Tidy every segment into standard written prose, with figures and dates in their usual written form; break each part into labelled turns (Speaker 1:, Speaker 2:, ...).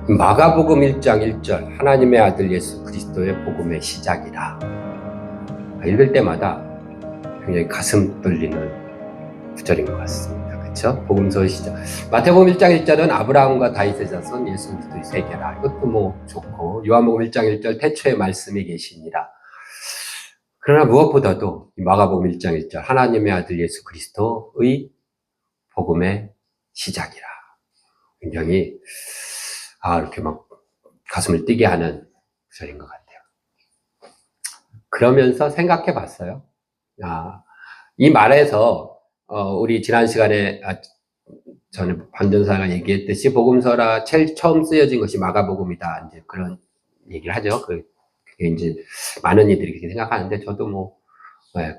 Speaker 1: 마가복음 1장 1절 하나님의 아들 예수 그리스도의 복음의 시작이라. 읽을 때마다 굉장히 가슴 뚫리는 구절인 것 같습니다. 그렇죠? 복음서의 시작. 마태복음 1장 1절은 아브라함과 다윗의 자손 예수 그리스도의 세계라. 이것도 뭐 좋고, 요한복음 1장 1절 태초에 말씀이 계시니라. 그러나 무엇보다도 마가복음 1장 1절 하나님의 아들 예수 그리스도의 복음의 시작이라. 굉장히 이렇게 막 가슴을 뛰게 하는 구절인 것 같아요. 그러면서 생각해 봤어요. 이 말에서 우리 지난 시간에 저는 반전사가 얘기했듯이 복음서라 제일 처음 쓰여진 것이 마가복음이다. 이제 그런 얘기를 하죠. 그게 이제 많은 이들이 그렇게 생각하는데 저도 뭐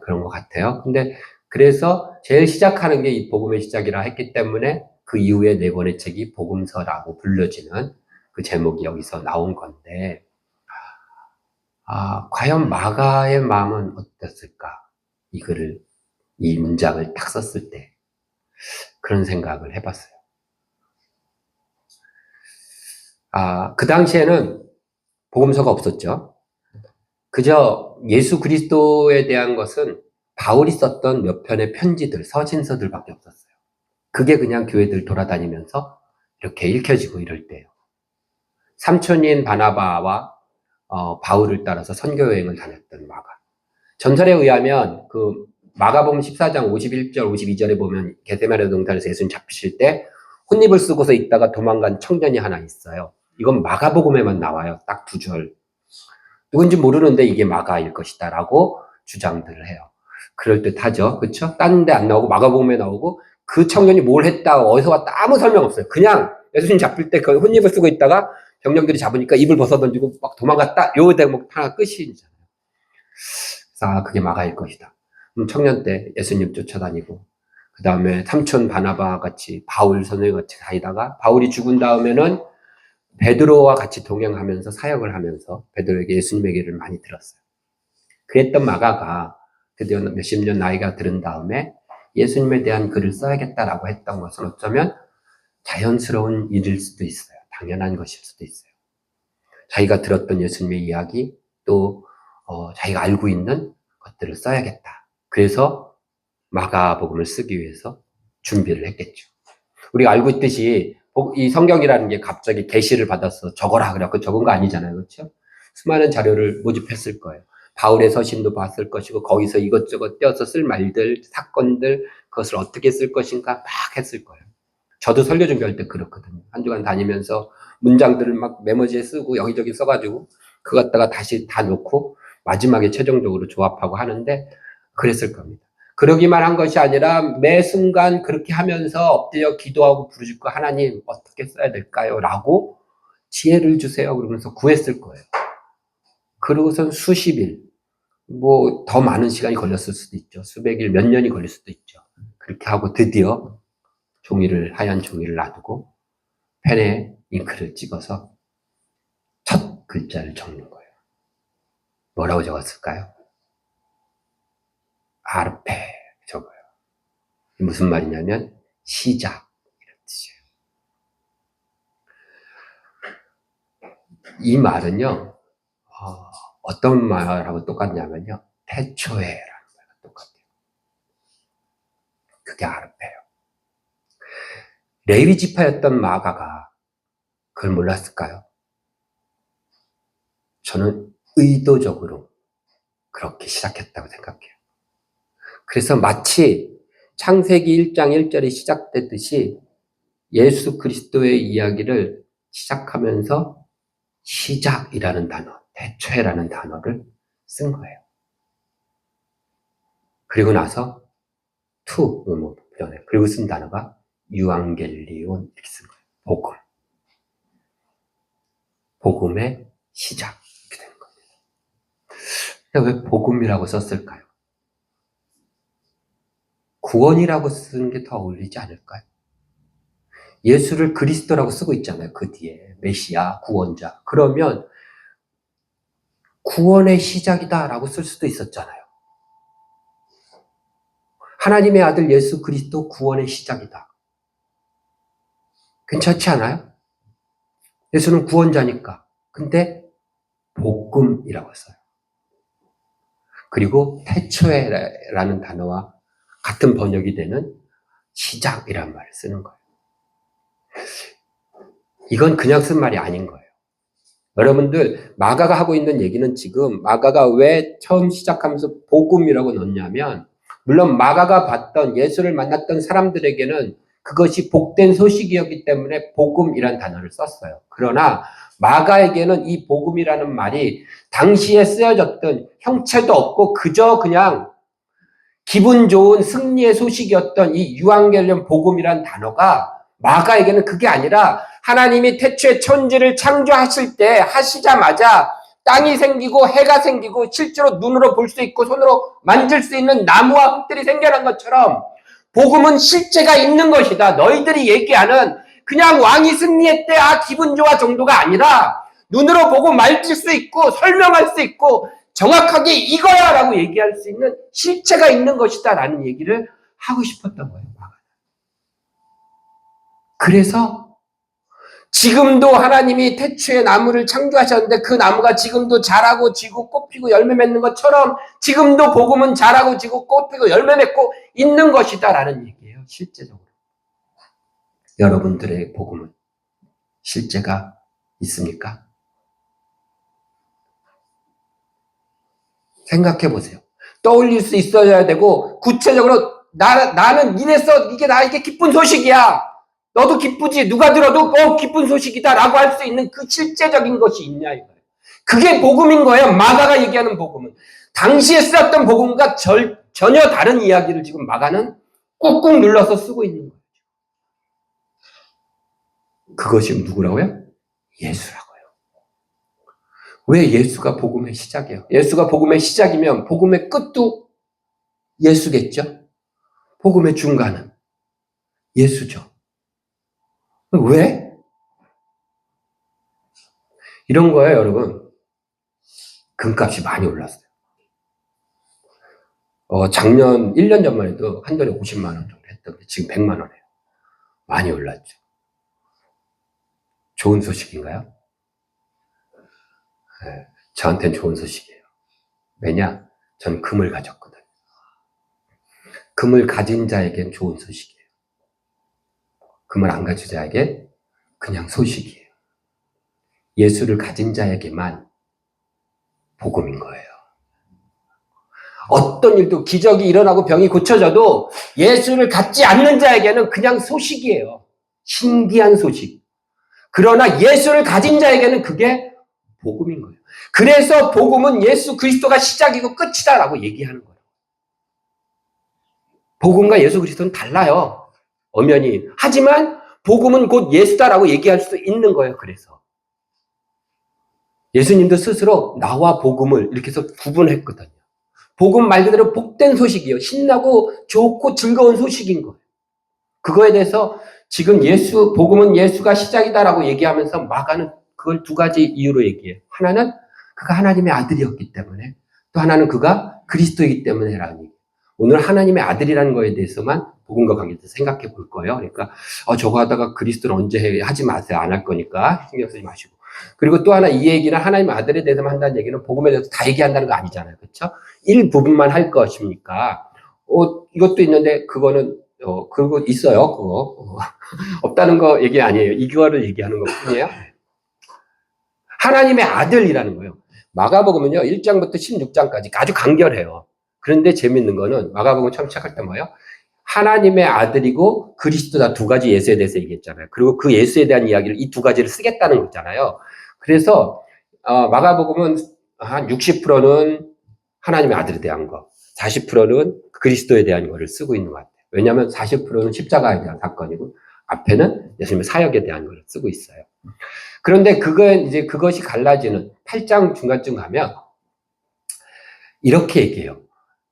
Speaker 1: 그런 것 같아요. 근데 그래서 제일 시작하는 게 이 복음의 시작이라 했기 때문에 그 이후에 네 권의 책이 복음서라고 불려지는 그 제목이 여기서 나온 건데, 과연 마가의 마음은 어땠을까? 이 문장을 딱 썼을 때 그런 생각을 해봤어요. 그 당시에는 복음서가 없었죠. 그저 예수 그리스도에 대한 것은 바울이 썼던 몇 편의 편지들, 서신서들밖에 없었어요. 그게 그냥 교회들 돌아다니면서 이렇게 읽혀지고 이럴 때예요. 삼촌인 바나바와 바울을 따라서 선교여행을 다녔던 마가. 전설에 의하면 그 마가복음 14장 51절, 52절에 보면 게세마네 동산에서 예수님 잡히실 때 혼입을 쓰고서 있다가 도망간 청년이 하나 있어요. 이건 마가복음에만 나와요. 딱 2절. 누군지 모르는데 이게 마가일 것이다 라고 주장들을 해요. 그럴듯하죠. 그렇죠? 다른 데 안 나오고 마가복음에 나오고 그 청년이 뭘 했다, 어디서 왔다 아무 설명 없어요. 그냥 예수님 잡힐 때 그 혼입을 쓰고 있다가 병령들이 잡으니까 입을 벗어던지고 막 도망갔다. 요 대목 하나 끝이잖아요. 그래서 그게 마가일 것이다. 청년 때 예수님 쫓아다니고 그 다음에 삼촌 바나바 같이 바울 선생님 같이 다니다가 바울이 죽은 다음에는 베드로와 같이 동행하면서 사역을 하면서 베드로에게 예수님의 얘기를 많이 들었어요. 그랬던 마가가 드디어 몇십 년 나이가 들은 다음에 예수님에 대한 글을 써야겠다라고 했던 것은 어쩌면 자연스러운 일일 수도 있어요. 당연한 것일 수도 있어요. 자기가 들었던 예수님의 이야기, 또 자기가 알고 있는 것들을 써야겠다. 그래서 마가복음을 쓰기 위해서 준비를 했겠죠. 우리가 알고 있듯이 이 성경이라는 게 갑자기 계시를 받아서 적어라 그래갖고 적은 거 아니잖아요. 그렇죠? 수많은 자료를 모집했을 거예요. 바울의 서신도 봤을 것이고 거기서 이것저것 떼어서 쓸 말들, 사건들, 그것을 어떻게 쓸 것인가 막 했을 거예요. 저도 설교 준비할 때 그렇거든요. 한 주간 다니면서 문장들을 막 메모지에 쓰고 여기저기 써가지고 그거 갖다가 다시 다 놓고 마지막에 최종적으로 조합하고 하는데 그랬을 겁니다. 그러기만 한 것이 아니라 매 순간 그렇게 하면서 엎드려 기도하고 부르짖고 하나님 어떻게 써야 될까요? 라고 지혜를 주세요. 그러면서 구했을 거예요. 그러고선 수십 일, 뭐 더 많은 시간이 걸렸을 수도 있죠. 수백 일, 몇 년이 걸릴 수도 있죠. 그렇게 하고 드디어 하얀 종이를 놔두고 펜에 잉크를 찍어서 첫 글자를 적는 거예요. 뭐라고 적었을까요? 아르페 적어요. 무슨 말이냐면 시작 이런 뜻이에요. 이 말은요, 어떤 말하고 똑같냐면요, 태초에라는 말과 똑같아요. 그게 아르페예요. 레위 지파였던 마가가 그걸 몰랐을까요? 저는 의도적으로 그렇게 시작했다고 생각해요. 그래서 마치 창세기 1장 1절이 시작됐듯이 예수 그리스도의 이야기를 시작하면서 시작이라는 단어, 태초에라는 단어를 쓴 거예요. 그리고 나서 그리고 쓴 단어가 유앙겔리온 이렇게 쓴 거예요. 복음. 복음의 시작 이렇게 되는 겁니다. 왜 복음이라고 썼을까요? 구원이라고 쓰는 게 더 어울리지 않을까요? 예수를 그리스도라고 쓰고 있잖아요. 그 뒤에 메시아, 구원자. 그러면 구원의 시작이다라고 쓸 수도 있었잖아요. 하나님의 아들 예수 그리스도 구원의 시작이다. 괜찮지 않아요? 예수는 구원자니까. 근데 복음이라고 써요. 그리고 태초에라는 단어와 같은 번역이 되는 시작이란 말을 쓰는 거예요. 이건 그냥 쓴 말이 아닌 거예요. 여러분들, 마가가 하고 있는 얘기는 지금 마가가 왜 처음 시작하면서 복음이라고 넣냐면, 물론 마가가 봤던 예수를 만났던 사람들에게는 그것이 복된 소식이었기 때문에 복음이란 단어를 썼어요. 그러나 마가에게는 이 복음이라는 말이 당시에 쓰여졌던 형체도 없고 그저 그냥 기분 좋은 승리의 소식이었던 이 유앙겔리온 복음이란 단어가 마가에게는 그게 아니라 하나님이 태초에 천지를 창조하실 때 하시자마자 땅이 생기고 해가 생기고 실제로 눈으로 볼 수 있고 손으로 만질 수 있는 나무와 흙들이 생겨난 것처럼 복음은 실제가 있는 것이다. 너희들이 얘기하는 그냥 왕이 승리했대 기분 좋아 정도가 아니라 눈으로 보고 만질 수 있고 설명할 수 있고 정확하게 이거야 라고 얘기할 수 있는 실체가 있는 것이다 라는 얘기를 하고 싶었던 거예요. 그래서 지금도 하나님이 태초에 나무를 창조하셨는데 그 나무가 지금도 자라고 지고 꽃피고 열매 맺는 것처럼 지금도 복음은 자라고 지고 꽃피고 열매 맺고 있는 것이다 라는 얘기예요. 실제적으로. 여러분들의 복음은 실제가 있습니까? 생각해 보세요. 떠올릴 수 있어야 되고 구체적으로 나는 이래서 이게 나에게 기쁜 소식이야. 너도 기쁘지? 누가 들어도 기쁜 소식이다 라고 할 수 있는 그 실제적인 것이 있냐 이거예요. 그게 복음인 거예요. 마가가 얘기하는 복음은. 당시에 쓰였던 복음과 전혀 다른 이야기를 지금 마가는 꾹꾹 눌러서 쓰고 있는 거예요. 그것이 누구라고요? 예수라고요. 왜 예수가 복음의 시작이에요? 예수가 복음의 시작이면 복음의 끝도 예수겠죠? 복음의 중간은 예수죠. 왜? 이런 거예요, 여러분. 금값이 많이 올랐어요. 작년 1년 전만 해도 한 달에 50만 원 정도 했던데 지금 100만 원이에요. 많이 올랐죠. 좋은 소식인가요? 네, 저한테는 좋은 소식이에요. 왜냐? 전 금을 가졌거든요. 금을 가진 자에겐 좋은 소식이에요. 금을 안 가진 자에게 그냥 소식이에요. 예수를 가진 자에게만 복음인 거예요. 어떤 일도 기적이 일어나고 병이 고쳐져도 예수를 갖지 않는 자에게는 그냥 소식이에요. 신기한 소식. 그러나 예수를 가진 자에게는 그게 복음인 거예요. 그래서 복음은 예수 그리스도가 시작이고 끝이다라고 얘기하는 거예요. 복음과 예수 그리스도는 달라요. 엄연히. 하지만 복음은 곧 예수다라고 얘기할 수 있는 거예요. 그래서 예수님도 스스로 나와 복음을 이렇게 해서 구분했거든요. 복음 말 그대로 복된 소식이에요. 신나고 좋고 즐거운 소식인 거예요. 그거에 대해서 지금 복음은 예수가 시작이다라고 얘기하면서 마가는 그걸 두 가지 이유로 얘기해요. 하나는 그가 하나님의 아들이었기 때문에, 또 하나는 그가 그리스도이기 때문에라는 얘기. 오늘 하나님의 아들이라는 거에 대해서만 복음과 관계돼서 생각해 볼 거예요. 그러니까 저거 하다가 그리스도를 언제 해? 하지 마세요. 안 할 거니까 신경 쓰지 마시고. 그리고 또 하나 이 얘기는 하나님의 아들에 대해서만 한다는 얘기는 복음에 대해서 다 얘기한다는 거 아니잖아요. 그렇죠? 일부분만 할 것입니까? 이것도 있는데 그거는 그거 있어요. 그거 없다는 거 얘기 아니에요. 이거를 얘기하는 것 뿐이에요. 하나님의 아들이라는 거예요. 마가복음은요 1장부터 16장까지 아주 간결해요. 그런데 재밌는 거는 마가복음 처음 시작할 때 뭐예요? 하나님의 아들이고 그리스도다 두 가지 예수에 대해서 얘기했잖아요. 그리고 그 예수에 대한 이야기를 이 두 가지를 쓰겠다는 거잖아요. 그래서 마가복음은 한 60%는 하나님의 아들에 대한 거, 40%는 그리스도에 대한 거를 쓰고 있는 것 같아요. 왜냐하면 40%는 십자가에 대한 사건이고 앞에는 예수님의 사역에 대한 걸 쓰고 있어요. 그런데 그것이 갈라지는 8장 중간쯤 가면 이렇게 얘기해요.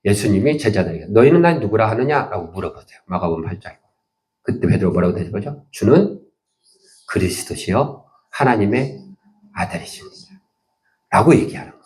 Speaker 1: 예수님이 제자들에게 너희는 난 누구라 하느냐라고 물어보세요. 마가복음 8장. 그때 베드로 뭐라고 대답하죠? 주는 그리스도시요 하나님의 아들이십니다. 라고 얘기하는 거예요.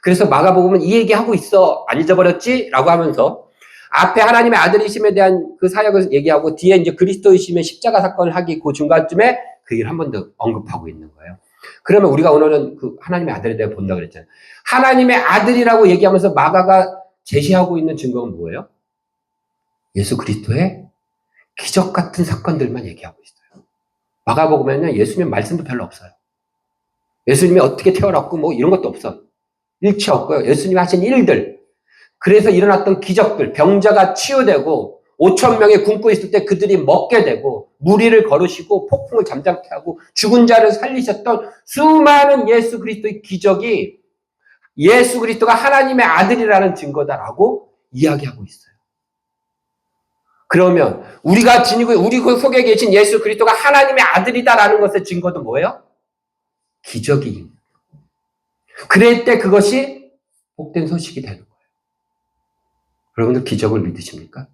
Speaker 1: 그래서 마가복음은 이 얘기하고 있어. 안 잊어버렸지? 라고 하면서 앞에 하나님의 아들이심에 대한 그 사역을 얘기하고 뒤에 이제 그리스도이심의 십자가 사건을 하기 그 중간쯤에 그 얘기를 한 번 더 언급하고 있는 거예요. 그러면 우리가 오늘은 그 하나님의 아들에 대해 본다고 그랬잖아요. 하나님의 아들이라고 얘기하면서 마가가 제시하고 있는 증거는 뭐예요? 예수 그리스도의 기적 같은 사건들만 얘기하고 있어요. 마가복음에는 예수님 말씀도 별로 없어요. 예수님이 어떻게 태어났고 뭐 이런 것도 없어. 일치 없고요. 예수님이 하신 일들, 그래서 일어났던 기적들, 병자가 치유되고 5천 명이 굶고 있을 때 그들이 먹게 되고 무리를 걸으시고 폭풍을 잠잠케 하고 죽은 자를 살리셨던 수많은 예수 그리스도의 기적이 예수 그리스도가 하나님의 아들이라는 증거다라고 이야기하고 있어요. 그러면 우리가 지니고 우리 속에 계신 예수 그리스도가 하나님의 아들이다라는 것의 증거도 뭐예요? 기적이. 그럴 때 그것이 복된 소식이 되는 거예요. 여러분들 기적을 믿으십니까?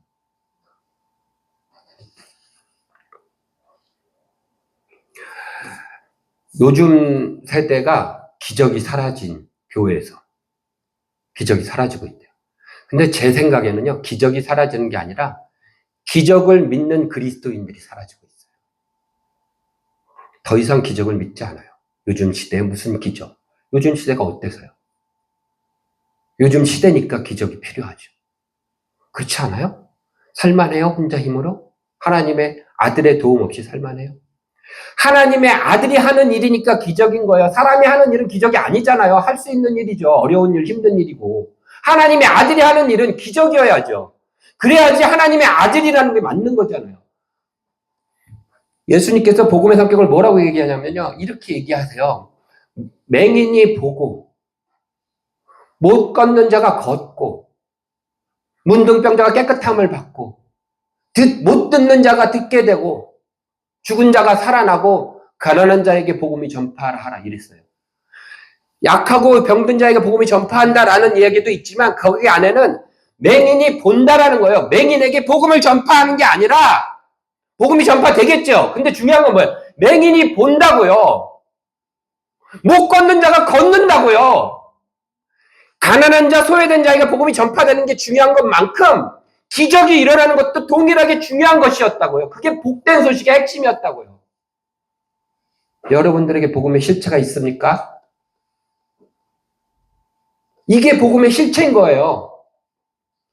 Speaker 1: 요즘 세대가 기적이 사라진 교회에서 기적이 사라지고 있대요. 근데 제 생각에는요, 기적이 사라지는 게 아니라 기적을 믿는 그리스도인들이 사라지고 있어요. 더 이상 기적을 믿지 않아요. 요즘 시대에 무슨 기적? 요즘 시대가 어때서요? 요즘 시대니까 기적이 필요하죠. 그렇지 않아요? 살만해요? 혼자 힘으로? 하나님의 아들의 도움 없이 살만해요? 하나님의 아들이 하는 일이니까 기적인 거예요. 사람이 하는 일은 기적이 아니잖아요. 할 수 있는 일이죠. 어려운 일, 힘든 일이고. 하나님의 아들이 하는 일은 기적이어야죠. 그래야지 하나님의 아들이라는 게 맞는 거잖아요. 예수님께서 복음의 성격을 뭐라고 얘기하냐면요. 이렇게 얘기하세요. 맹인이 보고, 못 걷는 자가 걷고, 문둥병자가 깨끗함을 받고, 못 듣는 자가 듣게 되고, 죽은 자가 살아나고, 가난한 자에게 복음이 전파하라 이랬어요. 약하고 병든 자에게 복음이 전파한다라는 이야기도 있지만 거기 안에는 맹인이 본다라는 거예요. 맹인에게 복음을 전파하는 게 아니라 복음이 전파되겠죠. 근데 중요한 건 뭐예요? 맹인이 본다고요. 못 걷는 자가 걷는다고요. 가난한 자, 소외된 자에게 복음이 전파되는 게 중요한 것만큼 기적이 일어나는 것도 동일하게 중요한 것이었다고요. 그게 복된 소식의 핵심이었다고요. 여러분들에게 복음의 실체가 있습니까? 이게 복음의 실체인 거예요.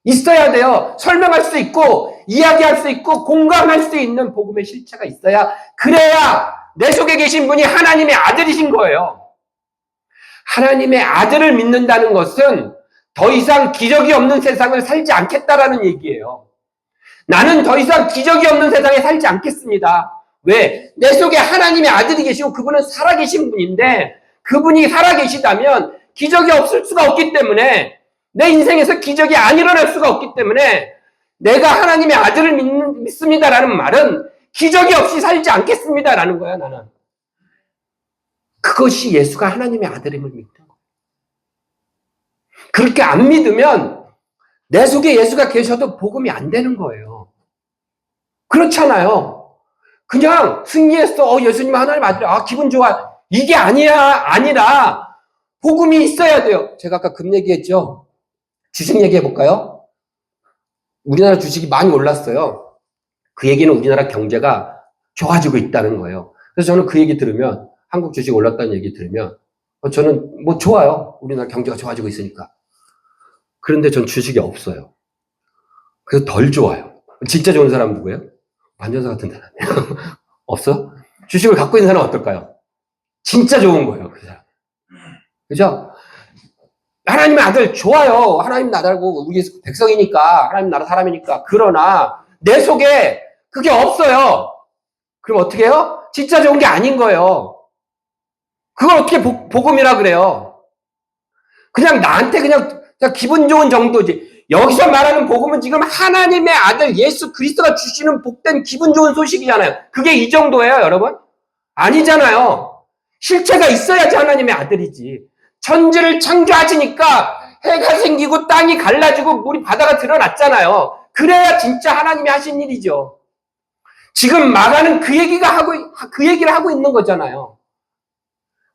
Speaker 1: 있어야 돼요. 설명할 수 있고 이야기할 수 있고 공감할 수 있는 복음의 실체가 있어야, 그래야 내 속에 계신 분이 하나님의 아들이신 거예요. 하나님의 아들을 믿는다는 것은 더 이상 기적이 없는 세상을 살지 않겠다라는 얘기예요. 나는 더 이상 기적이 없는 세상에 살지 않겠습니다. 왜? 내 속에 하나님의 아들이 계시고 그분은 살아계신 분인데, 그분이 살아계시다면 기적이 없을 수가 없기 때문에, 내 인생에서 기적이 안 일어날 수가 없기 때문에, 내가 하나님의 아들을 믿습니다라는 말은 기적이 없이 살지 않겠습니다라는 거야, 나는. 그것이 예수가 하나님의 아들임을 믿는 거야. 그렇게 안 믿으면 내 속에 예수가 계셔도 복음이 안 되는 거예요. 그렇잖아요. 그냥 승리했어. 예수님 하나님 아들이야. 기분 좋아. 이게 아니라 복음이 있어야 돼요. 제가 아까 금 얘기했죠. 주식 얘기해 볼까요? 우리나라 주식이 많이 올랐어요. 그 얘기는 우리나라 경제가 좋아지고 있다는 거예요. 그래서 저는 그 얘기 들으면, 한국 주식 올랐다는 얘기 들으면 저는 뭐 좋아요. 우리나라 경제가 좋아지고 있으니까. 그런데 전 주식이 없어요. 그래서 덜 좋아요. 진짜 좋은 사람 누구예요? 반전사 같은 사람이에요. 없어? 주식을 갖고 있는 사람은 어떨까요? 진짜 좋은 거예요, 그 사람. 그죠? 하나님의 아들 좋아요. 하나님 나라고, 우리 백성이니까, 하나님 나라 사람이니까. 그러나 내 속에 그게 없어요. 그럼 어떻게 해요? 진짜 좋은 게 아닌 거예요. 그걸 어떻게 복음이라 그래요? 그냥 나한테 그냥 기분 좋은 정도지. 여기서 말하는 복음은 지금 하나님의 아들 예수 그리스도가 주시는 복된 기분 좋은 소식이잖아요. 그게 이 정도예요, 여러분? 아니잖아요. 실체가 있어야지 하나님의 아들이지. 천지를 창조하시니까 해가 생기고 땅이 갈라지고 물이 바다가 드러났잖아요. 그래야 진짜 하나님이 하신 일이죠. 지금 마가는 그 얘기를 하고 있는 거잖아요.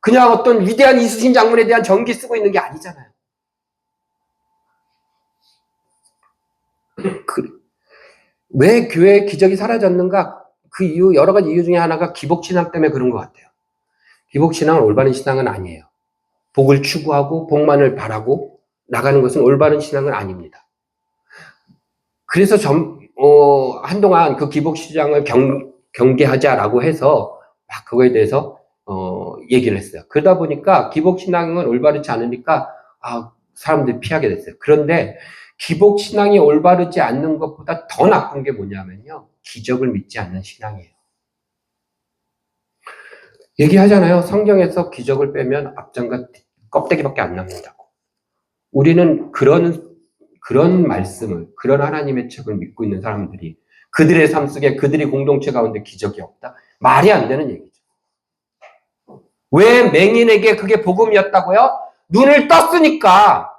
Speaker 1: 그냥 어떤 위대한 이순신 장군에 대한 전기 쓰고 있는 게 아니잖아요. 왜 교회의 기적이 사라졌는가? 그 이유, 여러 가지 이유 중에 하나가 기복신앙 때문에 그런 것 같아요. 기복신앙은 올바른 신앙은 아니에요. 복을 추구하고 복만을 바라고 나가는 것은 올바른 신앙은 아닙니다. 그래서 한동안 그 기복신앙을 경계하자라고 해서 막 그거에 대해서 얘기를 했어요. 그러다 보니까 기복신앙은 올바르지 않으니까 사람들이 피하게 됐어요. 그런데 기복신앙이 올바르지 않는 것보다 더 나쁜 게 뭐냐면요, 기적을 믿지 않는 신앙이에요. 얘기하잖아요. 성경에서 기적을 빼면 앞장과 껍데기밖에 안 남는다고. 우리는 그런 말씀을, 그런 하나님의 책을 믿고 있는 사람들이 그들의 삶 속에 그들이 공동체 가운데 기적이 없다? 말이 안 되는 얘기죠. 왜 맹인에게 그게 복음이었다고요? 눈을 떴으니까.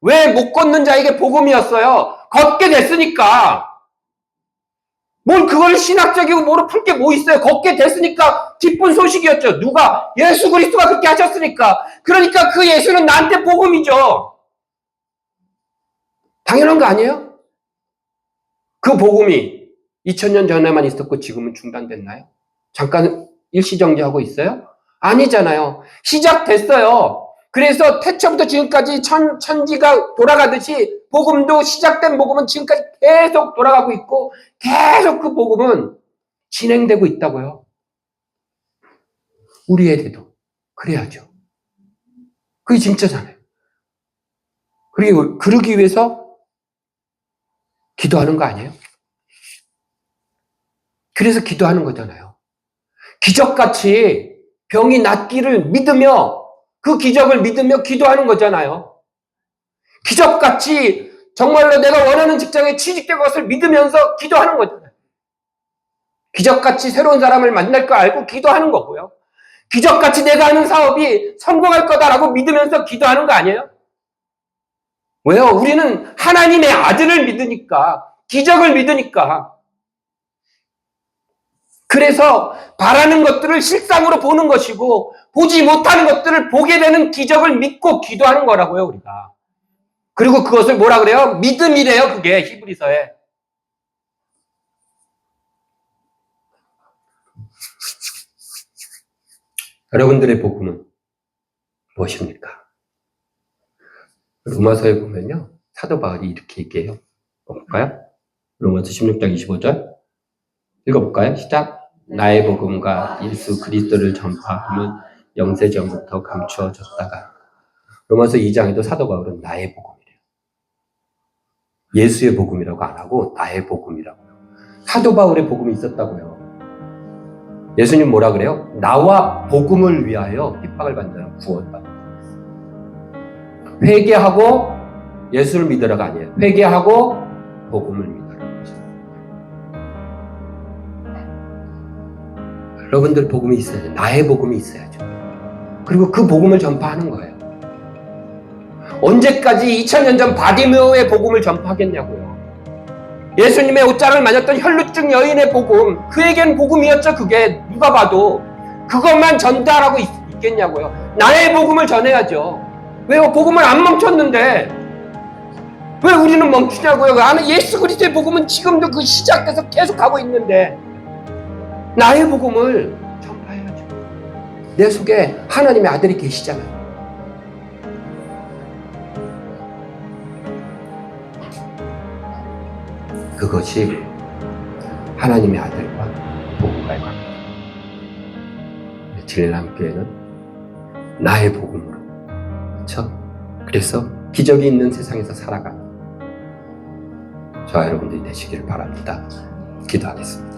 Speaker 1: 왜 못 걷는 자에게 복음이었어요? 걷게 됐으니까. 뭘 그걸 신학적이고 뭐로 풀 게 뭐 있어요? 걷게 됐으니까 기쁜 소식이었죠. 누가? 예수 그리스도가 그렇게 하셨으니까. 그러니까 그 예수는 나한테 복음이죠. 당연한 거 아니에요? 그 복음이 2000년 전에만 있었고 지금은 중단됐나요? 잠깐 일시정지하고 있어요? 아니잖아요. 시작됐어요. 그래서 태초부터 지금까지 천지가 돌아가듯이 복음도, 시작된 복음은 지금까지 계속 돌아가고 있고 계속 그 복음은 진행되고 있다고요. 우리에게도 그래야죠. 그게 진짜잖아요. 그리고 그러기 위해서 기도하는 거 아니에요? 그래서 기도하는 거잖아요. 기적같이 병이 낫기를 믿으며, 그 기적을 믿으며 기도하는 거잖아요. 기적같이 정말로 내가 원하는 직장에 취직된 것을 믿으면서 기도하는 거잖아요. 기적같이 새로운 사람을 만날 거 알고 기도하는 거고요. 기적같이 내가 하는 사업이 성공할 거다라고 믿으면서 기도하는 거 아니에요? 왜요? 우리는 하나님의 아들을 믿으니까, 기적을 믿으니까. 그래서 바라는 것들을 실상으로 보는 것이고 보지 못하는 것들을 보게 되는 기적을 믿고 기도하는 거라고요, 우리가. 그리고 그것을 뭐라 그래요? 믿음이래요, 그게 히브리서에. 여러분들의 복음은 무엇입니까? 로마서에 보면요, 사도 바울이 이렇게 얘기해요. 볼까요? 로마서 16장 25절 읽어볼까요? 시작. 나의 복음과 예수 그리스도를 전파함은 영세전부터 감추어졌다가. 로마서 2장에도 사도 바울은 나의 복음이래요. 예수의 복음이라고 안 하고 나의 복음이라고요. 사도 바울의 복음이 있었다고요. 예수님 뭐라 그래요? 나와 복음을 위하여 핍박을 받는 사람 구원받는다. 회개하고 예수를 믿으라가 아니에요. 회개하고 복음을 믿으라는 거죠. 여러분들 복음이 있어야죠. 나의 복음이 있어야죠. 그리고 그 복음을 전파하는 거예요. 언제까지 2000년 전 바디메오의 복음을 전파하겠냐고요. 예수님의 옷자락을 만졌던 혈루증 여인의 복음, 그에겐 복음이었죠. 그게 누가 봐도. 그것만 전달하고 있겠냐고요. 나의 복음을 전해야죠. 왜요? 복음을 안 멈췄는데 왜 우리는 멈추냐고요. 나는 예수 그리스도의 복음은 지금도 그 시작돼서 계속 가고 있는데 나의 복음을 전파해야죠. 내 속에 하나님의 아들이 계시잖아요. 그것이 하나님의 아들과 복음과의 관계. 진리남교회는 나의 복음으로, 그렇죠? 그래서 기적이 있는 세상에서 살아가는 저와 여러분들이 되시기를 바랍니다. 기도하겠습니다.